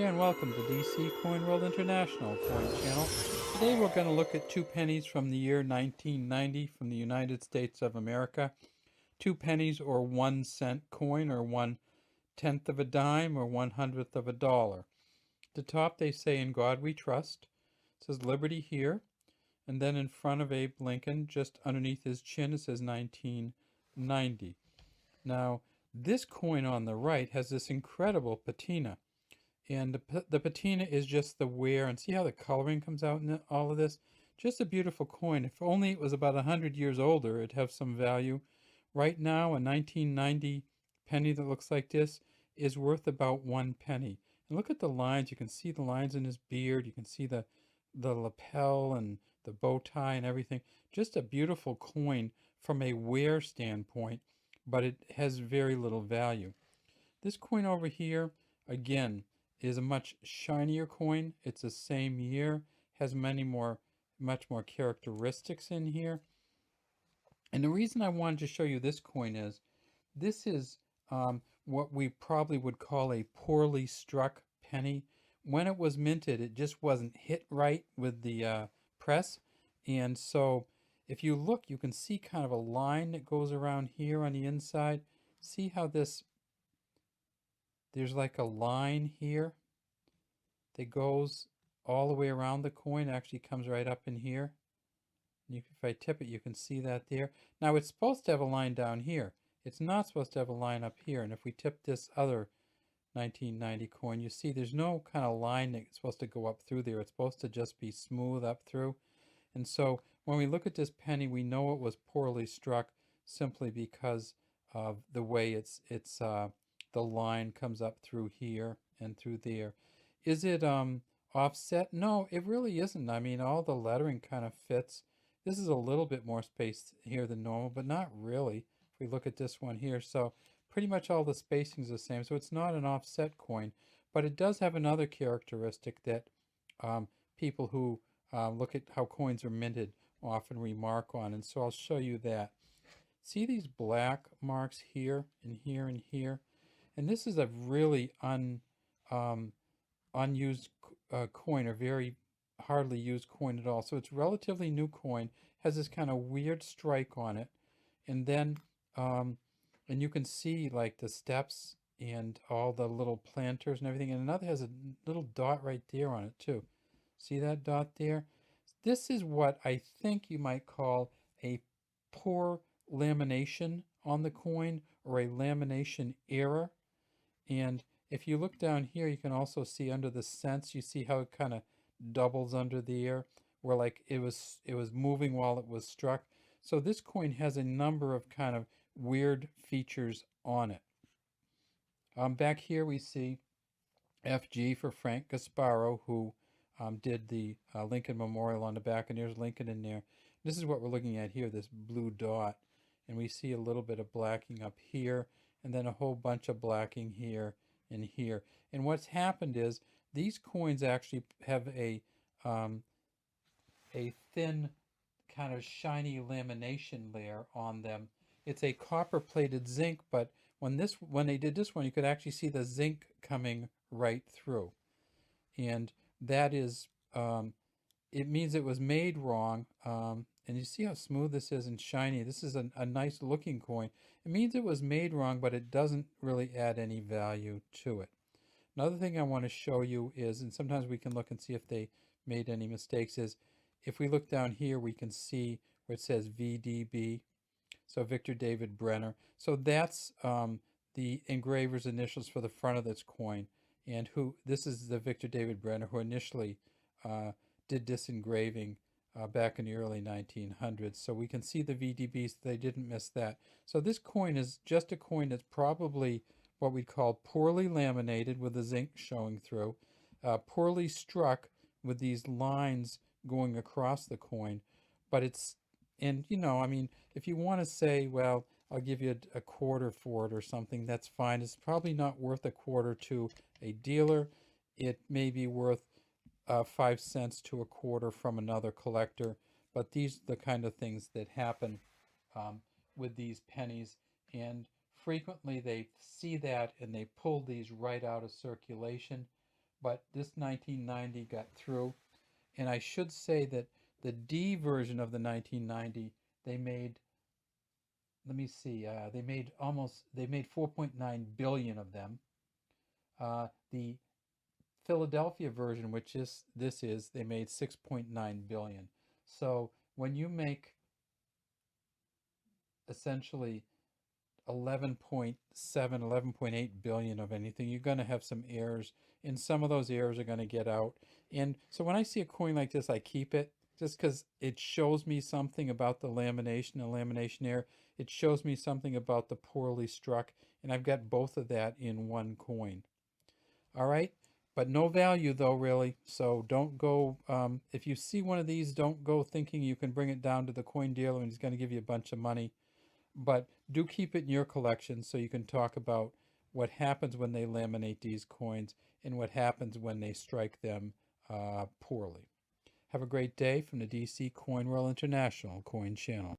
And welcome to DC Coin World International Coin Channel. Today we're going to look at two pennies from the year 1990 from the United States of America. Two pennies or 1 cent coin, or 1/10 of a dime, or 1/100th of a dollar. At the top they say "In God We Trust." It says Liberty here, and then in front of Abe Lincoln, just underneath his chin, it says 1990. Now, this coin on the right has this incredible patina. And the patina is just the wear, and see how the coloring comes out in all of this? Just a beautiful coin. If only it was about 100 years older, it'd have some value. Right now, a 1990 penny that looks like this is worth about 1 penny. And look at the lines. You can see the lines in his beard. You can see the lapel and the bow tie and everything. Just a beautiful coin from a wear standpoint, but it has very little value. This coin over here, again, is a much shinier coin. It's the same year, has much more characteristics in here. And the reason I wanted to show you this coin is, this is what we probably would call a poorly struck penny. When it was minted, it just wasn't hit right with the press. And so if you look, you can see kind of a line that goes around here on the inside. See how there's like a line here that goes all the way around the coin. It actually comes right up in here. If I tip it, you can see that there. Now it's supposed to have a line down here. It's not supposed to have a line up here. And if we tip this other 1990 coin, you see there's no kind of line that's supposed to go up through there. It's supposed to just be smooth up through. And so when we look at this penny, we know it was poorly struck simply because of the way the line comes up through here and through there. Is it offset? No, it really isn't. I mean, all the lettering kind of fits. This is a little bit more space here than normal, but not really. If we look at this one here, so pretty much all the spacing is the same. So it's not an offset coin, but it does have another characteristic that people who look at how coins are minted often remark on, and so I'll show you that. See these black marks here and here and here? And this is a really unused coin, or very hardly used coin at all. So it's relatively new coin, has this kind of weird strike on it. And then, and you can see like the steps and all the little planters and everything. And another has a little dot right there on it too. See that dot there? This is what I think you might call a poor lamination on the coin, or a lamination error. And if you look down here, you can also see under the cents, you see how it kind of doubles under there, where like it was moving while it was struck. So this coin has a number of kind of weird features on it. Back here we see FG for Frank Gasparo, who did the Lincoln Memorial on the back, and there's Lincoln in there. This is what we're looking at here, this blue dot. And we see a little bit of blacking up here, and then a whole bunch of blacking here and here. And what's happened is these coins actually have a thin kind of shiny lamination layer on them. It's a copper plated zinc, but when they did this one, you could actually see the zinc coming right through. And that is, it means it was made wrong. And you see how smooth this is and shiny. This is a nice looking coin. It means it was made wrong, but it doesn't really add any value to it. Another thing I want to show you is, and sometimes we can look and see if they made any mistakes, is if we look down here, we can see where it says VDB, so Victor David Brenner. So that's the engraver's initials for the front of this coin. And this is the Victor David Brenner who initially did this engraving back in the early 1900s. So we can see the VDBs, they didn't miss that. So this coin is just a coin that's probably what we call poorly laminated with the zinc showing through, poorly struck with these lines going across the coin. But it's, and you know, I mean, if you want to say, well, I'll give you a quarter for it or something, that's fine. It's probably not worth a quarter to a dealer. It may be worth 5 cents to a quarter from another collector. But these are the kind of things that happen with these pennies. And frequently they see that and they pull these right out of circulation. but this 1990 got through. And I should say that the D version of the 1990, they made, let me see, they made 4.9 billion of them. The Philadelphia version, which is this is, they made 6.9 billion. So when you make essentially 11.7, 11.8 billion of anything, you're going to have some errors, and some of those errors are going to get out. And so when I see a coin like this, I keep it just because it shows me something about the lamination error. It shows me something about the poorly struck, and I've got both of that in one coin. All right, but no value though, really. So don't go, if you see one of these, don't go thinking you can bring it down to the coin dealer and he's going to give you a bunch of money. But do keep it in your collection so you can talk about what happens when they laminate these coins and what happens when they strike them poorly. Have a great day from the DC Coin World International Coin Channel.